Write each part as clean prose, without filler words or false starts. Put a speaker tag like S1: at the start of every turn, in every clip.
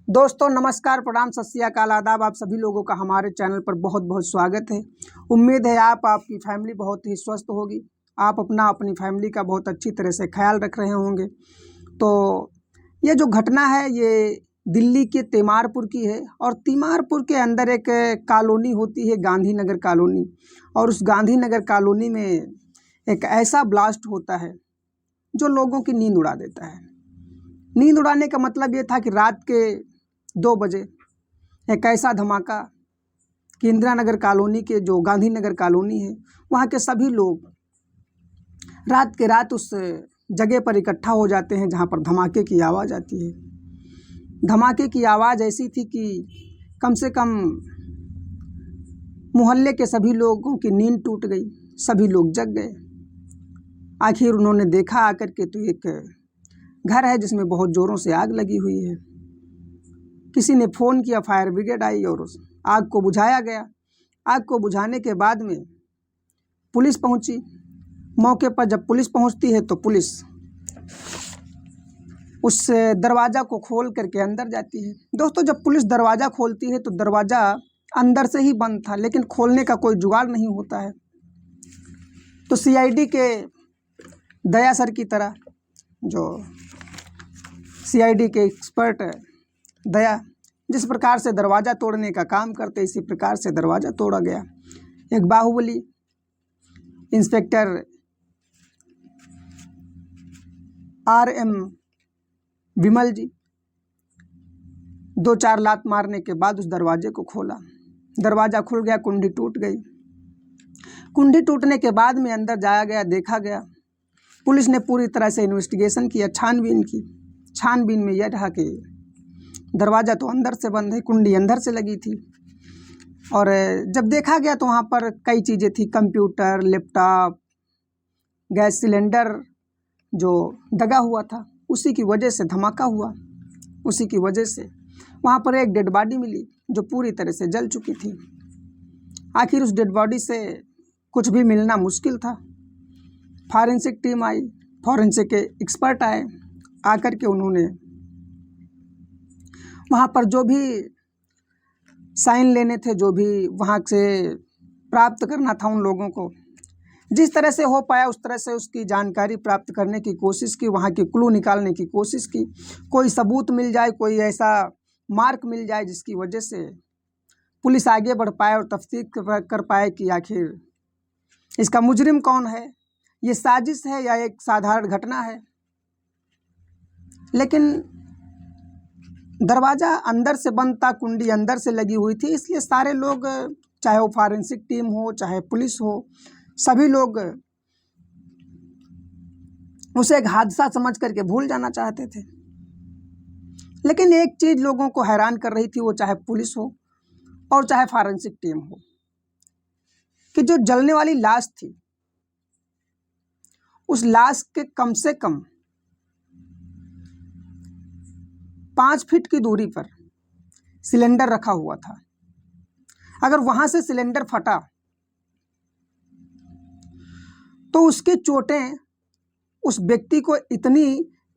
S1: दोस्तों नमस्कार, प्रणाम, सत श्री अकाल, आदाब। आप सभी लोगों का हमारे चैनल पर बहुत बहुत स्वागत है। उम्मीद है आपकी फैमिली बहुत ही स्वस्थ होगी। आप अपनी फैमिली का बहुत अच्छी तरह से ख्याल रख रहे होंगे। तो ये जो घटना है ये दिल्ली के तीमारपुर की है और तीमारपुर के अंदर एक कॉलोनी होती है, गांधीनगर कॉलोनी। और उस गांधीनगर कॉलोनी में एक ऐसा ब्लास्ट होता है जो लोगों की नींद उड़ा देता है। नींद उड़ाने का मतलब ये था कि रात के 2 बजे एक ऐसा धमाका कि इंदिरा नगर कॉलोनी के जो गांधीनगर कॉलोनी है वहाँ के सभी लोग रात के रात उस जगह पर इकट्ठा हो जाते हैं जहाँ पर धमाके की आवाज़ आती है। धमाके की आवाज़ ऐसी थी कि कम से कम मोहल्ले के सभी लोगों की नींद टूट गई, सभी लोग जग गए। आखिर उन्होंने देखा आकर के तो एक घर है जिसमें बहुत ज़ोरों से आग लगी हुई है। किसी ने फ़ोन किया, फायर ब्रिगेड आई और उस आग को बुझाया गया। आग को बुझाने के बाद में पुलिस पहुंची। मौके पर जब पुलिस पहुंचती है तो पुलिस उस दरवाज़ा को खोल करके अंदर जाती है। दोस्तों, जब पुलिस दरवाज़ा खोलती है तो दरवाज़ा अंदर से ही बंद था, लेकिन खोलने का कोई जुगाड़ नहीं होता है। तो सीआईडी के दया सर की तरह, जो सीआईडी के एक्सपर्ट दया जिस प्रकार से दरवाज़ा तोड़ने का काम करते, इसी प्रकार से दरवाज़ा तोड़ा गया। एक बाहुबली इंस्पेक्टर RM विमल जी 2-4 लात मारने के बाद उस दरवाजे को खोला। दरवाज़ा खुल गया, कुंडी टूट गई। कुंडी टूटने के बाद में अंदर जाया गया, देखा गया। पुलिस ने पूरी तरह से इन्वेस्टिगेशन किया, छानबीन की। छानबीन में यह रहा कि दरवाज़ा तो अंदर से बंद है, कुंडी अंदर से लगी थी। और जब देखा गया तो वहाँ पर कई चीज़ें थी, कंप्यूटर, लैपटॉप, गैस सिलेंडर जो दगा हुआ था, उसी की वजह से धमाका हुआ। उसी की वजह से वहाँ पर एक डेड बॉडी मिली जो पूरी तरह से जल चुकी थी। आखिर उस डेड बॉडी से कुछ भी मिलना मुश्किल था। फॉरेंसिक टीम आई, फॉरेंसिक के एक्सपर्ट आए। आकर के उन्होंने वहाँ पर जो भी साइन लेने थे, जो भी वहाँ से प्राप्त करना था उन लोगों को, जिस तरह से हो पाया उस तरह से उसकी जानकारी प्राप्त करने की कोशिश की, वहाँ की क्लू निकालने की कोशिश की। कोई सबूत मिल जाए, कोई ऐसा मार्क मिल जाए जिसकी वजह से पुलिस आगे बढ़ पाए और तफ्तीश कर पाए कि आखिर इसका मुजरिम कौन है, ये साजिश है या एक साधारण घटना है। लेकिन दरवाज़ा अंदर से बंद था, कुंडी अंदर से लगी हुई थी, इसलिए सारे लोग, चाहे वो फॉरेंसिक टीम हो चाहे पुलिस हो, सभी लोग उसे एक हादसा समझ करके भूल जाना चाहते थे। लेकिन एक चीज़ लोगों को हैरान कर रही थी, वो चाहे पुलिस हो और चाहे फॉरेंसिक टीम हो, कि जो जलने वाली लाश थी उस लाश के कम से कम 5 फीट की दूरी पर सिलेंडर रखा हुआ था। अगर वहां से सिलेंडर फटा तो उसकी चोटें उस व्यक्ति को इतनी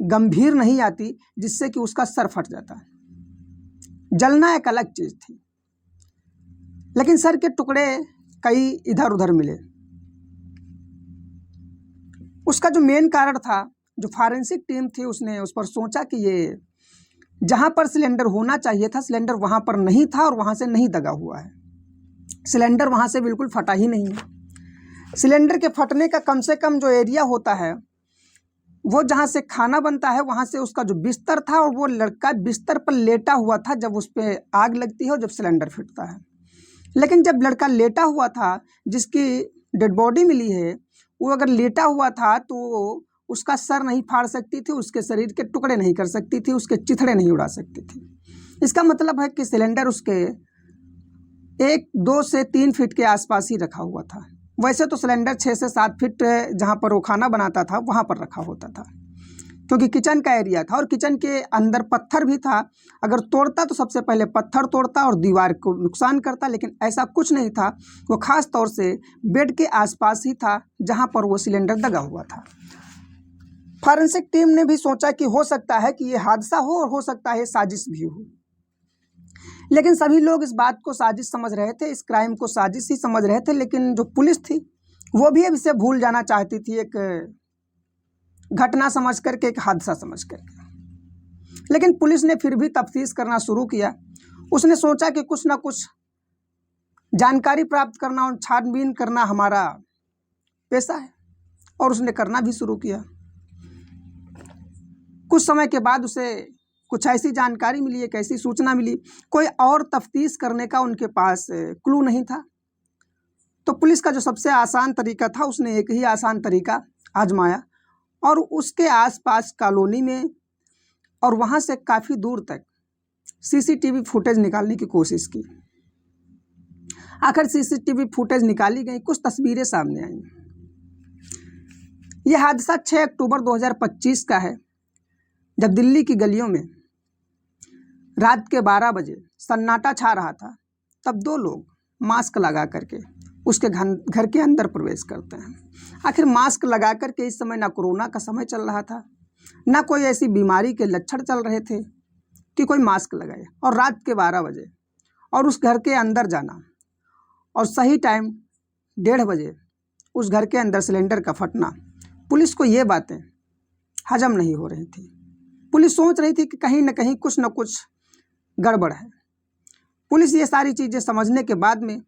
S1: गंभीर नहीं आती जिससे कि उसका सर फट जाता। जलना एक अलग चीज थी, लेकिन सर के टुकड़े कई इधर उधर मिले। उसका जो मेन कारण था, जो फॉरेंसिक टीम थी, उसने उस पर सोचा कि ये जहाँ पर सिलेंडर होना चाहिए था, सिलेंडर वहाँ पर नहीं था और वहाँ से नहीं दगा हुआ है। सिलेंडर वहाँ से बिल्कुल फटा ही नहीं है। सिलेंडर के फटने का कम से कम जो एरिया होता है, वो जहाँ से खाना बनता है वहाँ से उसका जो बिस्तर था, और वो लड़का बिस्तर पर लेटा हुआ था जब उस पर आग लगती है और जब सिलेंडर फटता है। लेकिन जब लड़का लेटा हुआ था, जिसकी डेड बॉडी मिली है, वो अगर लेटा हुआ था तो उसका सर नहीं फाड़ सकती थी, उसके शरीर के टुकड़े नहीं कर सकती थी, उसके चिथड़े नहीं उड़ा सकती थी। इसका मतलब है कि सिलेंडर उसके 1-2 से 3 फीट के आसपास ही रखा हुआ था। वैसे तो सिलेंडर 6 से 7 फीट जहाँ पर वो खाना बनाता था वहाँ पर रखा होता था, क्योंकि किचन का एरिया था और किचन के अंदर पत्थर भी था। अगर तोड़ता तो सबसे पहले पत्थर तोड़ता और दीवार को नुकसान करता, लेकिन ऐसा कुछ नहीं था। वो खास तौर से बेड के आसपास ही था जहाँ पर वो सिलेंडर दगा हुआ था। फॉरेंसिक टीम ने भी सोचा कि हो सकता है कि ये हादसा हो और हो सकता है साजिश भी हो। लेकिन सभी लोग इस बात को साजिश समझ रहे थे, इस क्राइम को साजिश ही समझ रहे थे। लेकिन जो पुलिस थी वो भी अब इसे भूल जाना चाहती थी, एक घटना समझ करके, एक हादसा समझ करके। लेकिन पुलिस ने फिर भी तफ्तीश करना शुरू किया। उसने सोचा कि कुछ ना कुछ जानकारी प्राप्त करना और छानबीन करना हमारा पेशा है, और उसने करना भी शुरू किया। कुछ समय के बाद उसे कुछ ऐसी जानकारी मिली, एक ऐसी सूचना मिली, कोई और तफ्तीश करने का उनके पास क्लू नहीं था। तो पुलिस का जो सबसे आसान तरीका था, उसने एक ही आसान तरीका आजमाया और उसके आसपास कॉलोनी में और वहाँ से काफ़ी दूर तक सीसीटीवी फुटेज निकालने की कोशिश की। आखिर सीसीटीवी फुटेज निकाली गई, कुछ तस्वीरें सामने आई। यह हादसा 6 अक्टूबर 2025 का है, जब दिल्ली की गलियों में रात के 12 बजे सन्नाटा छा रहा था। तब दो लोग मास्क लगा करके उसके घर के अंदर प्रवेश करते हैं। आखिर मास्क लगा करके, इस समय ना कोरोना का समय चल रहा था, ना कोई ऐसी बीमारी के लक्षण चल रहे थे कि कोई मास्क लगाए, और रात के 12 बजे और उस घर के अंदर जाना, और सही टाइम 1:30 बजे उस घर के अंदर सिलेंडर का फटना। पुलिस को ये बातें हजम नहीं हो रही थी। पुलिस सोच रही थी कि कहीं न कहीं कुछ न कुछ गड़बड़ है। पुलिस ये सारी चीज़ें समझने के बाद में,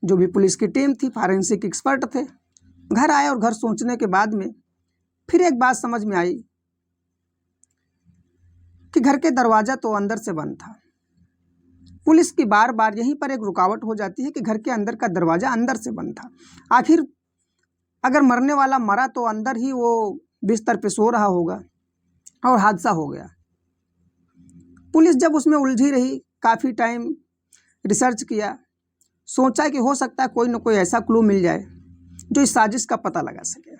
S1: जो भी पुलिस की टीम थी, फॉरेंसिक एक्सपर्ट थे, घर आए और घर सोचने के बाद में फिर एक बात समझ में आई कि घर के दरवाज़ा तो अंदर से बंद था। पुलिस की बार बार यहीं पर एक रुकावट हो जाती है कि घर के अंदर का दरवाज़ा अंदर से बंद था। आखिर अगर मरने वाला मरा तो अंदर ही वो बिस्तर पे सो रहा होगा और हादसा हो गया। पुलिस जब उसमें उलझी रही, काफ़ी टाइम रिसर्च किया, सोचा कि हो सकता है कोई न कोई ऐसा क्लू मिल जाए जो इस साजिश का पता लगा सके।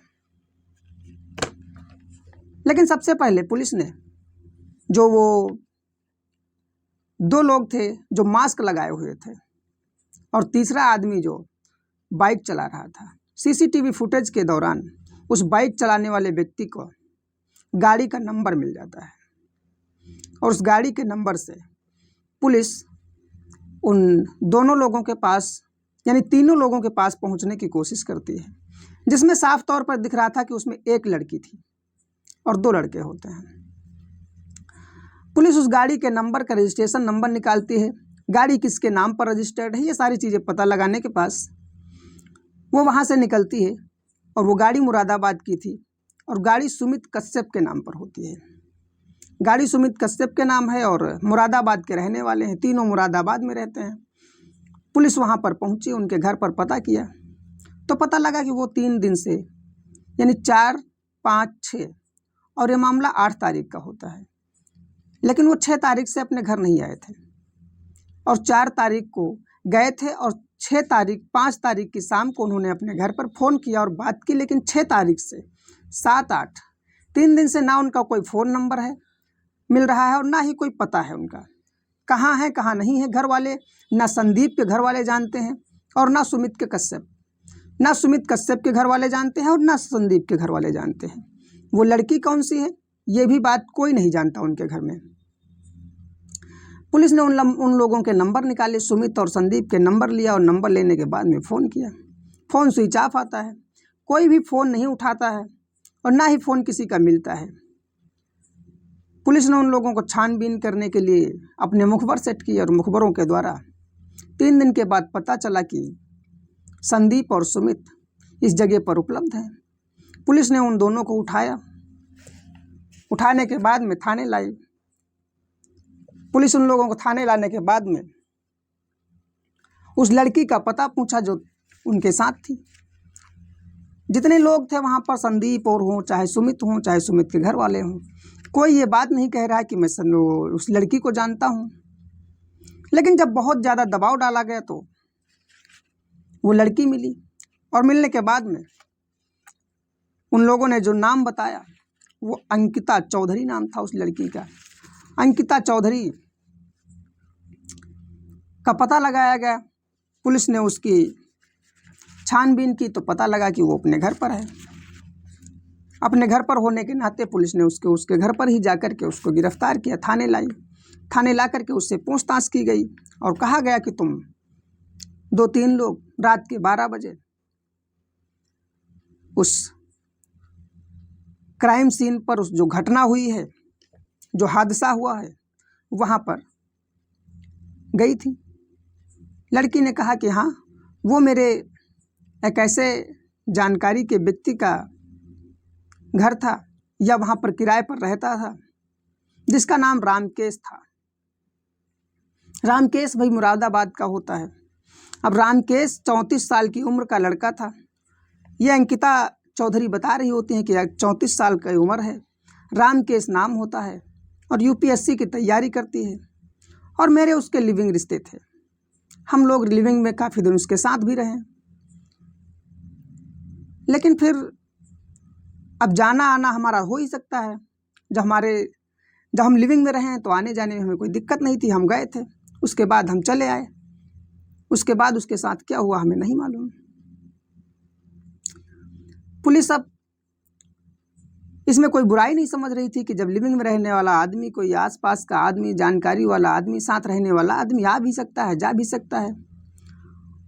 S1: लेकिन सबसे पहले पुलिस ने जो वो 2 लोग थे जो मास्क लगाए हुए थे और तीसरा आदमी जो बाइक चला रहा था, सीसीटीवी फुटेज के दौरान उस बाइक चलाने वाले व्यक्ति को गाड़ी का नंबर मिल जाता है, और उस गाड़ी के नंबर से पुलिस उन दोनों लोगों के पास, यानी तीनों लोगों के पास पहुंचने की कोशिश करती है, जिसमें साफ तौर पर दिख रहा था कि उसमें एक लड़की थी और 2 लड़के होते हैं। पुलिस उस गाड़ी के नंबर का रजिस्ट्रेशन नंबर निकालती है, गाड़ी किसके नाम पर रजिस्टर्ड है, ये सारी चीज़ें पता लगाने के पास वो वहाँ से निकलती है, और वो गाड़ी मुरादाबाद की थी और गाड़ी सुमित कश्यप के नाम पर होती है। गाड़ी सुमित कश्यप के नाम है और मुरादाबाद के रहने वाले हैं, तीनों मुरादाबाद में रहते हैं। पुलिस वहाँ पर पहुँची, उनके घर पर पता किया तो पता लगा कि वो 3 दिन से, यानी 4, 5, 6 और ये मामला 8 तारीख का होता है, लेकिन वो 6 तारीख से अपने घर नहीं आए थे और 4 तारीख को गए थे, और 5 तारीख की शाम को उन्होंने अपने घर पर फ़ोन किया और बात की। लेकिन 6 तारीख से 7, 8 3 दिन से ना उनका कोई फ़ोन नंबर है मिल रहा है और ना ही कोई पता है उनका कहाँ है कहाँ नहीं है। घर वाले, ना संदीप के घर वाले जानते हैं और ना सुमित कश्यप के घर वाले जानते हैं और ना संदीप के घर वाले जानते हैं। वो लड़की कौन सी है, ये भी बात कोई नहीं जानता उनके घर में। पुलिस ने उन लोगों के नंबर निकाले, सुमित और संदीप के नंबर लिया और नंबर लेने के बाद में फ़ोन किया। फ़ोन स्विच ऑफ आता है, कोई भी फ़ोन नहीं उठाता है और ना ही फ़ोन किसी का मिलता है। पुलिस ने उन लोगों को छानबीन करने के लिए अपने मुखबर सेट किए और मुखबरों के द्वारा 3 दिन के बाद पता चला कि संदीप और सुमित इस जगह पर उपलब्ध हैं। पुलिस ने उन दोनों को उठाया, उठाने के बाद में थाने लाई। पुलिस उन लोगों को थाने लाने के बाद में उस लड़की का पता पूछा जो उनके साथ थी। जितने लोग थे वहाँ पर, संदीप और हों चाहे सुमित के घर वाले हों, कोई ये बात नहीं कह रहा है कि मैं उस लड़की को जानता हूँ। लेकिन जब बहुत ज़्यादा दबाव डाला गया तो वो लड़की मिली, और मिलने के बाद में उन लोगों ने जो नाम बताया वो अंकिता चौधरी नाम था उस लड़की का। अंकिता चौधरी का पता लगाया गया। पुलिस ने उसकी छानबीन की तो पता लगा कि वो अपने घर पर है। अपने घर पर होने के नाते पुलिस ने उसके घर पर ही जाकर के उसको गिरफ्तार किया, थाने लाई। थाने ला करके उससे पूछताछ की गई और कहा गया कि तुम 2-3 लोग रात के 12 बजे उस क्राइम सीन पर, उस जो घटना हुई है, जो हादसा हुआ है, वहाँ पर गई थी। लड़की ने कहा कि हाँ, वो मेरे एक ऐसे जानकारी के व्यक्ति का घर था या वहाँ पर किराए पर रहता था जिसका नाम रामकेश था। रामकेश भाई मुरादाबाद का होता है। अब रामकेश 34 साल की उम्र का लड़का था। यह अंकिता चौधरी बता रही होती हैं कि 34 साल की उम्र है, रामकेश नाम होता है और यूपीएससी की तैयारी करती है और मेरे उसके लिविंग रिश्ते थे। हम लोग लिविंग में काफ़ी दिन उसके साथ भी रहे, लेकिन फिर अब जाना आना हमारा हो ही सकता है। जब हम लिविंग में रहे तो आने जाने में हमें कोई दिक्कत नहीं थी, हम गए थे, उसके बाद हम चले आए। उसके बाद उसके साथ क्या हुआ हमें नहीं मालूम। पुलिस अब इसमें कोई बुराई नहीं समझ रही थी कि जब लिविंग में रहने वाला आदमी, कोई आसपास का आदमी, जानकारी वाला आदमी, साथ रहने वाला आदमी आ भी सकता है, जा भी सकता है,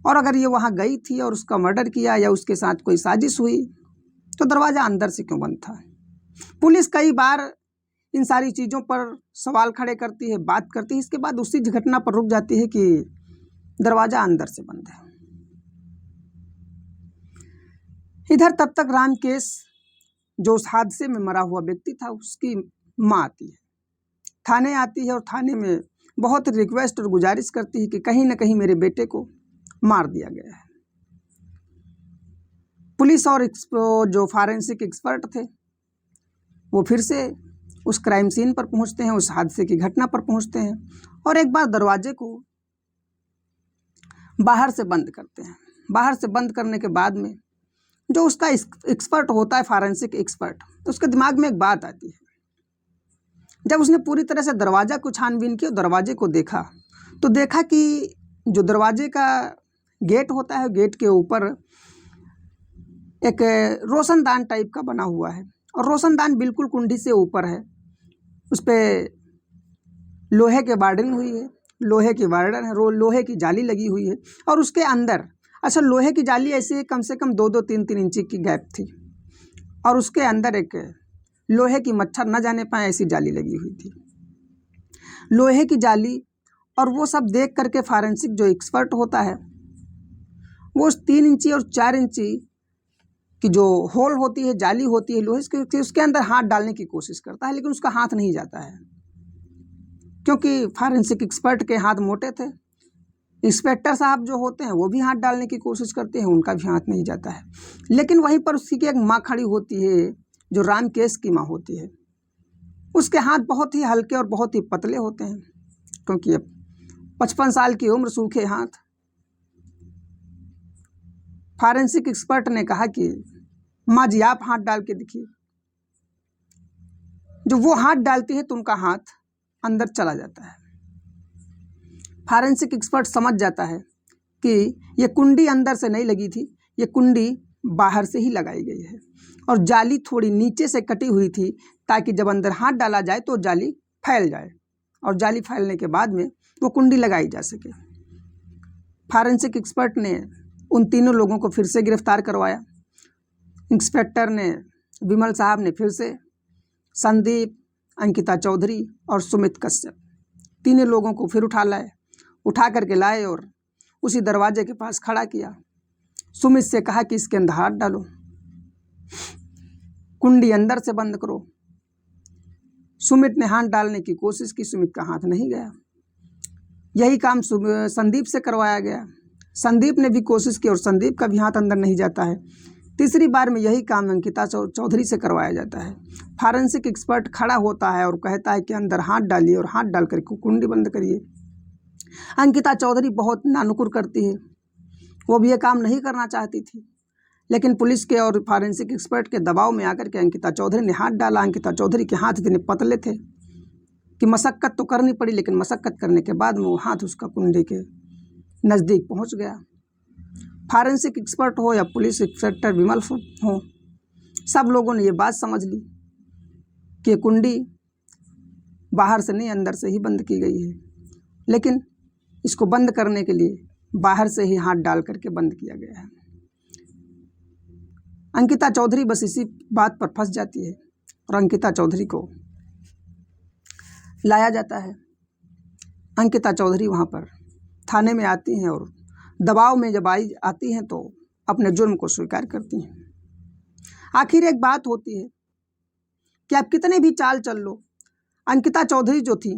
S1: और अगर ये वहाँ गई थी और उसका मर्डर किया या उसके साथ कोई साजिश हुई तो दरवाज़ा अंदर से क्यों बंद था। पुलिस कई बार इन सारी चीज़ों पर सवाल खड़े करती है, बात करती है, इसके बाद उसी घटना पर रुक जाती है कि दरवाज़ा अंदर से बंद है। इधर तब तक रामकेश, जो उस हादसे में मरा हुआ व्यक्ति था, उसकी माँ आती है, थाने आती है और थाने में बहुत रिक्वेस्ट और गुजारिश करती है कि कहीं ना कहीं मेरे बेटे को मार दिया गया है। पुलिस और जो फॉरेंसिक एक्सपर्ट थे वो फिर से उस क्राइम सीन पर पहुंचते हैं, उस हादसे की घटना पर पहुंचते हैं और एक बार दरवाजे को बाहर से बंद करते हैं। बाहर से बंद करने के बाद में जो उसका एक्सपर्ट होता है, फॉरेंसिक एक्सपर्ट, तो उसके दिमाग में एक बात आती है। जब उसने पूरी तरह से दरवाज़ा को छानबीन किया, दरवाजे को देखा, तो देखा कि जो दरवाजे का गेट होता है, गेट के ऊपर एक रोशनदान टाइप का बना हुआ है और रोशनदान बिल्कुल कुंडी से ऊपर है। उस पर लोहे के वार्डन हुई है, लोहे की वार्डन है, लोहे की जाली लगी हुई है और उसके अंदर, अच्छा, लोहे की जाली ऐसी कम से कम 2-2, 3-3 इंची की गैप थी और उसके अंदर एक लोहे की मच्छर न जाने पाए ऐसी जाली लगी हुई थी। लोहे की जाली और वो सब देख करके फॉरेंसिक जो एक्सपर्ट होता है वो उस 3 इंची और 4 इंची की जो होल होती है, जाली होती है लोहे की, उसके अंदर हाथ डालने की कोशिश करता है, लेकिन उसका हाथ नहीं जाता है क्योंकि फॉरेंसिक एक्सपर्ट के हाथ मोटे थे। इंस्पेक्टर साहब जो होते हैं वो भी हाथ डालने की कोशिश करते हैं, उनका भी हाथ नहीं जाता है। लेकिन वहीं पर उसकी एक माँ खड़ी होती है, जो रामकेश की माँ होती है। उसके हाथ बहुत ही हल्के और बहुत ही पतले होते हैं क्योंकि अब 55 साल की उम्र, सूखे हाथ। फॉरेंसिक एक्सपर्ट ने कहा कि माँ जी आप हाथ डाल के दिखिए। जो वो हाथ डालती है तो उनका हाथ अंदर चला जाता है। फॉरेंसिक एक्सपर्ट समझ जाता है कि ये कुंडी अंदर से नहीं लगी थी, ये कुंडी बाहर से ही लगाई गई है और जाली थोड़ी नीचे से कटी हुई थी ताकि जब अंदर हाथ डाला जाए तो जाली फैल जाए और जाली फैलने के बाद में वो कुंडी लगाई जा सके। फॉरेंसिक एक्सपर्ट ने उन तीनों लोगों को फिर से गिरफ्तार करवाया। इंस्पेक्टर ने, विमल साहब ने फिर से संदीप, अंकिता चौधरी और सुमित कश्यप, तीनों लोगों को फिर उठा करके लाए और उसी दरवाजे के पास खड़ा किया। सुमित से कहा कि इसके अंदर हाथ डालो, कुंडी अंदर से बंद करो। सुमित ने हाथ डालने की कोशिश की, सुमित का हाथ नहीं गया। यही काम संदीप से करवाया गया। संदीप ने भी कोशिश की और संदीप का भी हाथ अंदर नहीं जाता है। तीसरी बार में यही काम अंकिता चौधरी से करवाया जाता है। फॉरेंसिक एक्सपर्ट खड़ा होता है और कहता है कि अंदर हाथ डालिए और हाथ डाल करके कुंडी बंद करिए। अंकिता चौधरी बहुत नानुकुर करती है, वो भी ये काम नहीं करना चाहती थी, लेकिन पुलिस के और फॉरेंसिक एक्सपर्ट के दबाव में आकर के अंकिता चौधरी ने हाथ डाला। अंकिता चौधरी के हाथ इतने पतले थे कि मशक्क़त तो करनी पड़ी, लेकिन मशक्क़त करने के बाद में वो हाथ उसका कुंडी के नज़दीक पहुंच गया। फॉरेंसिक एक्सपर्ट हो या पुलिस इंस्पेक्टर विमल हो, सब लोगों ने ये बात समझ ली कि कुंडी बाहर से नहीं अंदर से ही बंद की गई है, लेकिन इसको बंद करने के लिए बाहर से ही हाथ डाल करके बंद किया गया है। अंकिता चौधरी बस इसी बात पर फंस जाती है और अंकिता चौधरी को लाया जाता है। अंकिता चौधरी वहाँ पर थाने में आती हैं और दबाव में जब आती हैं तो अपने जुर्म को स्वीकार करती हैं। आखिर एक बात होती है कि आप कितने भी चाल चल लो, अंकिता चौधरी जो थी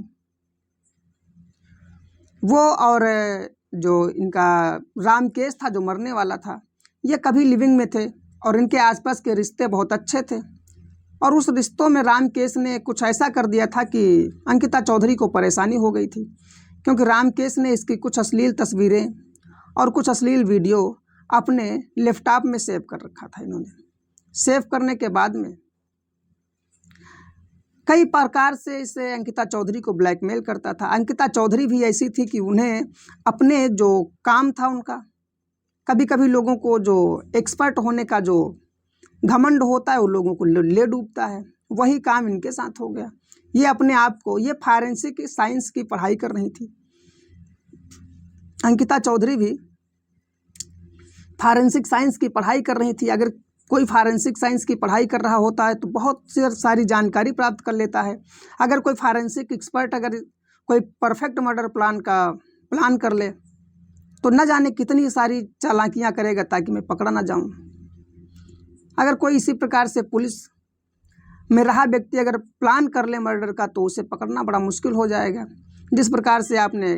S1: वो और जो इनका रामकेश था जो मरने वाला था, ये कभी लिविंग में थे और इनके आसपास के रिश्ते बहुत अच्छे थे। और उस रिश्तों में रामकेश ने कुछ ऐसा कर दिया था कि अंकिता चौधरी को परेशानी हो गई थी, क्योंकि रामकेश ने इसकी कुछ अश्लील तस्वीरें और कुछ अश्लील वीडियो अपने लैपटॉप में सेव कर रखा था। इन्होंने सेव करने के बाद में कई प्रकार से इसे अंकिता चौधरी को ब्लैकमेल करता था। अंकिता चौधरी भी ऐसी थी कि उन्हें अपने जो काम था उनका, कभी कभी लोगों को जो एक्सपर्ट होने का जो घमंड होता है वो लोगों को ले डूबता है, वही काम इनके साथ हो गया। ये अपने आप को, ये फॉरेंसिक साइंस की पढ़ाई कर रही थी। अंकिता चौधरी भी फॉरेंसिक साइंस की पढ़ाई कर रही थी। अगर कोई फॉरेंसिक साइंस की पढ़ाई कर रहा होता है तो बहुत सारी जानकारी प्राप्त कर लेता है। अगर कोई फॉरेंसिक एक्सपर्ट अगर कोई परफेक्ट मर्डर प्लान का प्लान कर ले तो न जाने कितनी सारी चालाकियां करेगा ताकि मैं पकड़ा ना जाऊं। अगर कोई इसी प्रकार से पुलिस में रहा व्यक्ति अगर प्लान कर ले मर्डर का तो उसे पकड़ना बड़ा मुश्किल हो जाएगा। जिस प्रकार से आपने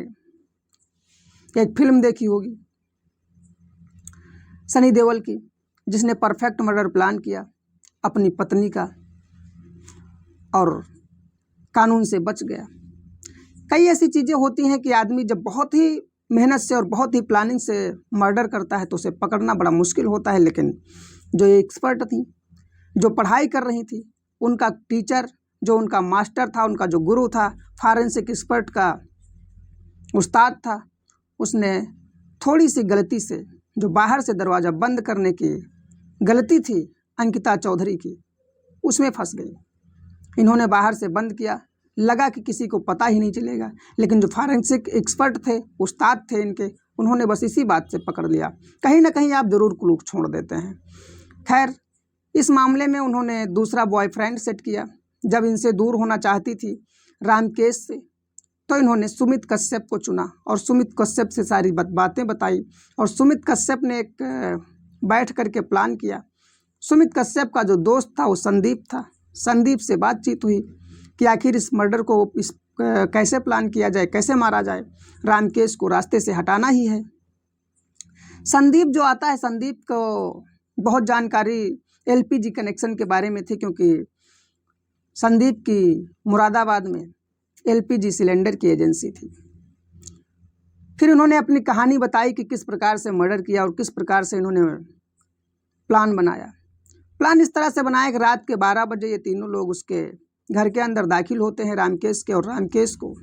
S1: एक फिल्म देखी होगी सनी देओल की, जिसने परफेक्ट मर्डर प्लान किया अपनी पत्नी का और कानून से बच गया। कई ऐसी चीज़ें होती हैं कि आदमी जब बहुत ही मेहनत से और बहुत ही प्लानिंग से मर्डर करता है तो उसे पकड़ना बड़ा मुश्किल होता है। लेकिन जो एक्सपर्ट थी, जो पढ़ाई कर रही थी, उनका टीचर, जो उनका मास्टर था, उनका जो गुरु था, फॉरेंसिक एक्सपर्ट का उस्ताद था, उसने थोड़ी सी गलती से, जो बाहर से दरवाज़ा बंद करने की गलती थी अंकिता चौधरी की, उसमें फंस गई। इन्होंने बाहर से बंद किया, लगा कि किसी को पता ही नहीं चलेगा, लेकिन जो फॉरेंसिक एक्सपर्ट थे, उस्ताद थे इनके, उन्होंने बस इसी बात से पकड़ लिया। कहीं ना कहीं आप ज़रूर क्लू छोड़ देते हैं। खैर, इस मामले में उन्होंने दूसरा बॉयफ्रेंड सेट किया। जब इनसे दूर होना चाहती थी रामकेश से, तो इन्होंने सुमित कश्यप को चुना और सुमित कश्यप से सारी बातें बताई और सुमित कश्यप ने एक बैठ करके प्लान किया। सुमित कश्यप का जो दोस्त था वो संदीप था। संदीप से बातचीत हुई कि आखिर इस मर्डर को कैसे प्लान किया जाए, कैसे मारा जाए, रामकेश को रास्ते से हटाना ही है। संदीप जो आता है, संदीप को बहुत जानकारी एलपीजी कनेक्शन के बारे में थी, क्योंकि संदीप की मुरादाबाद में एलपीजी सिलेंडर की एजेंसी थी। फिर उन्होंने अपनी कहानी बताई कि किस प्रकार से मर्डर किया और किस प्रकार से इन्होंने प्लान बनाया। प्लान इस तरह से बनाया कि रात के 12 बजे ये तीनों लोग उसके घर के अंदर दाखिल होते हैं रामकेश के, और रामकेश को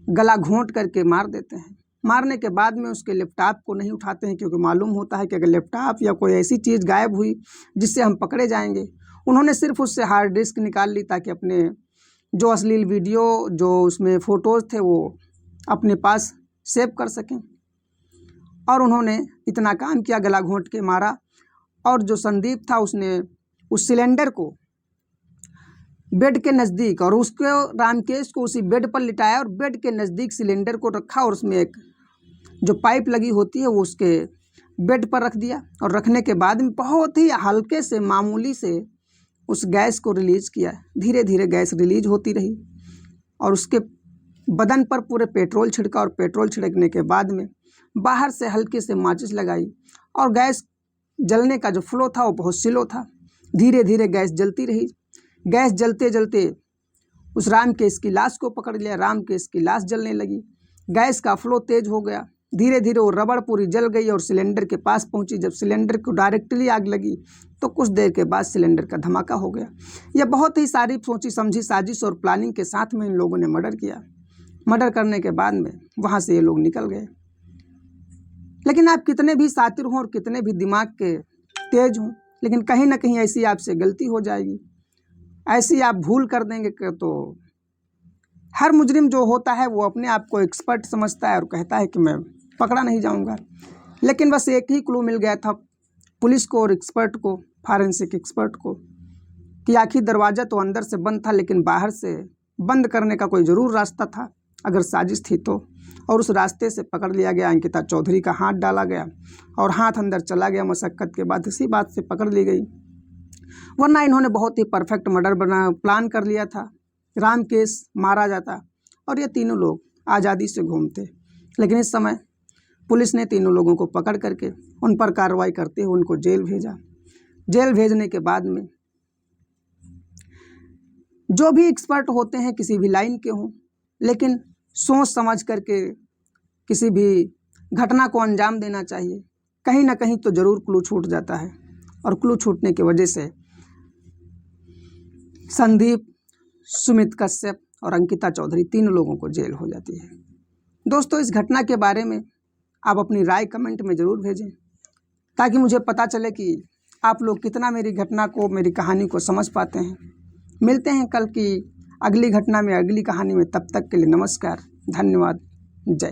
S1: गला घोंट करके मार देते हैं। मारने के बाद में उसके लैपटॉप को नहीं उठाते हैं, क्योंकि मालूम होता है कि अगर लैपटॉप या कोई ऐसी चीज़ गायब हुई जिससे हम पकड़े जाएंगे। उन्होंने सिर्फ उससे हार्ड डिस्क निकाल ली ताकि अपने जो अश्लील वीडियो, जो उसमें फ़ोटोज़ थे, वो अपने पास सेव कर सकें। और उन्होंने इतना काम किया, गला घोंट के मारा। और जो संदीप था उसने उस सिलेंडर को बेड के नज़दीक, और उसको रामकेश को उसी बेड पर लिटाया और बेड के नज़दीक सिलेंडर को रखा और उसमें एक जो पाइप लगी होती है वो उसके बेड पर रख दिया। और रखने के बाद में बहुत ही हल्के से, मामूली से उस गैस को रिलीज़ किया। धीरे धीरे गैस रिलीज होती रही और उसके बदन पर पूरे पेट्रोल छिड़का, और पेट्रोल छिड़कने के बाद में बाहर से हल्के से माचिस लगाई और गैस जलने का जो फ्लो था वो बहुत स्लो था। धीरे धीरे गैस जलती रही। गैस जलते जलते उस रामकेश की लाश को पकड़ लिया। रामकेश की लाश जलने लगी, गैस का फ्लो तेज हो गया। धीरे धीरे वो रबड़ पूरी जल गई और सिलेंडर के पास पहुंची। जब सिलेंडर को डायरेक्टली आग लगी तो कुछ देर के बाद सिलेंडर का धमाका हो गया। यह बहुत ही सारी सोची समझी साजिश और प्लानिंग के साथ में इन लोगों ने मर्डर किया। मर्डर करने के बाद में वहाँ से ये लोग निकल गए। लेकिन आप कितने भी शातिर हों और कितने भी दिमाग के तेज हों, लेकिन कहीं ना कहीं ऐसी आपसे गलती हो जाएगी, ऐसी आप भूल कर देंगे कि तो हर मुजरिम जो होता है वो अपने आप को एक्सपर्ट समझता है और कहता है कि मैं पकड़ा नहीं जाऊंगा, लेकिन बस एक ही क्लू मिल गया था पुलिस को और एक्सपर्ट को, फॉरेंसिक एक्सपर्ट को, कि आखिर दरवाज़ा तो अंदर से बंद था लेकिन बाहर से बंद करने का कोई ज़रूर रास्ता था अगर साजिश थी तो। और उस रास्ते से पकड़ लिया गया, अंकिता चौधरी का हाथ डाला गया और हाथ अंदर चला गया। मशक्क़त के बाद इसी बात से पकड़ ली गई, वरना इन्होंने बहुत ही परफेक्ट मर्डर प्लान कर लिया था। रामकेश मारा जाता और ये तीनों लोग आज़ादी से घूमते, लेकिन इस समय पुलिस ने तीनों लोगों को पकड़ करके उन पर कार्रवाई करते हुए उनको जेल भेजा। जेल भेजने के बाद में जो भी एक्सपर्ट होते हैं किसी भी लाइन के हों, लेकिन सोच समझ करके किसी भी घटना को अंजाम देना चाहिए। कहीं ना कहीं तो ज़रूर क्लू छूट जाता है और क्लू छूटने की वजह से संदीप, सुमित कश्यप और अंकिता चौधरी तीनों लोगों को जेल हो जाती है। दोस्तों, इस घटना के बारे में आप अपनी राय कमेंट में ज़रूर भेजें ताकि मुझे पता चले कि आप लोग कितना मेरी घटना को, मेरी कहानी को समझ पाते हैं। मिलते हैं कल की अगली घटना में, अगली कहानी में। तब तक के लिए नमस्कार, धन्यवाद, जय।